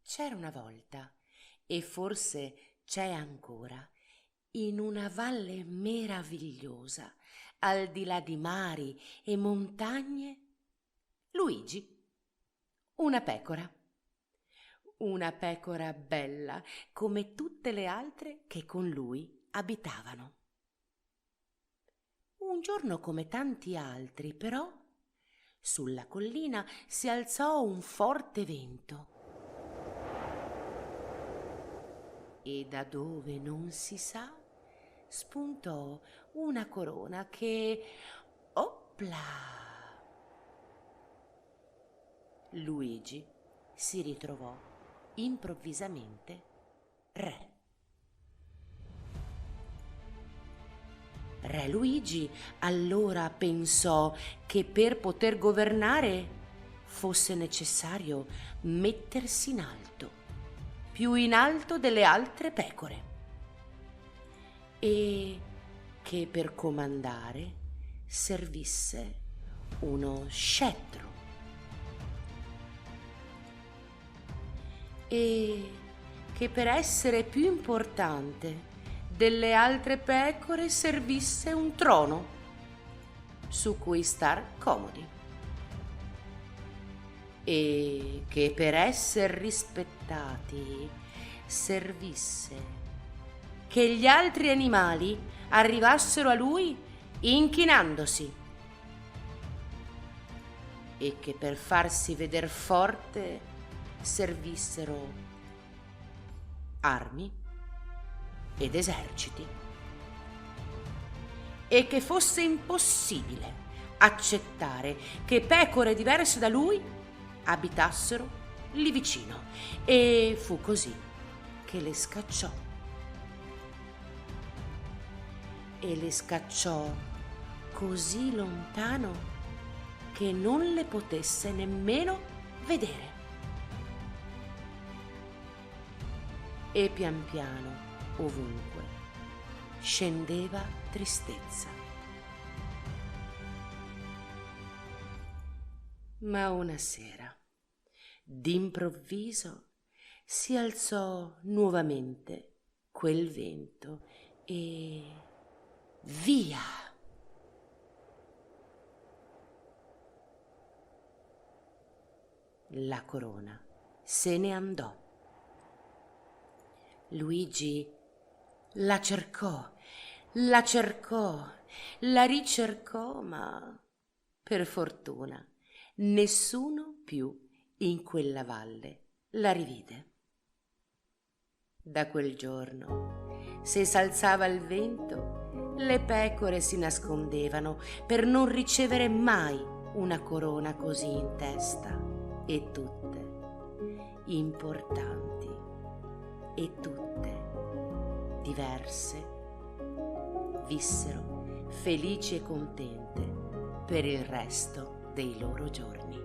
C'era una volta, e forse c'è ancora, in una valle meravigliosa, al di là di mari e montagne, Luigi, una pecora. Una pecora bella, come tutte le altre che con lui abitavano. Un giorno, come tanti altri, però, sulla collina si alzò un forte vento. E da dove non si sa spuntò una corona che, opla! Luigi si ritrovò improvvisamente re. Re Luigi allora pensò che per poter governare fosse necessario mettersi in alto, più in alto delle altre pecore, e che per comandare servisse uno scettro, e che per essere più importante delle altre pecore servisse un trono su cui star comodi, e che per essere rispettati servisse che gli altri animali arrivassero a lui inchinandosi, e che per farsi veder forte servissero armi ed eserciti, e che fosse impossibile accettare che pecore diverse da lui abitassero lì vicino, e fu così che le scacciò. E le scacciò così lontano che non le potesse nemmeno vedere. E pian piano, ovunque, scendeva tristezza. Ma una sera, d'improvviso, si alzò nuovamente quel vento e via! La corona se ne andò. Luigi la cercò, la cercò, la ricercò, ma per fortuna nessuno più in quella valle la rivide. Da quel giorno, se s'alzava il vento, le pecore si nascondevano per non ricevere mai una corona così in testa, e tutte importanti e tutte diverse vissero felici e contente per il resto dei loro giorni.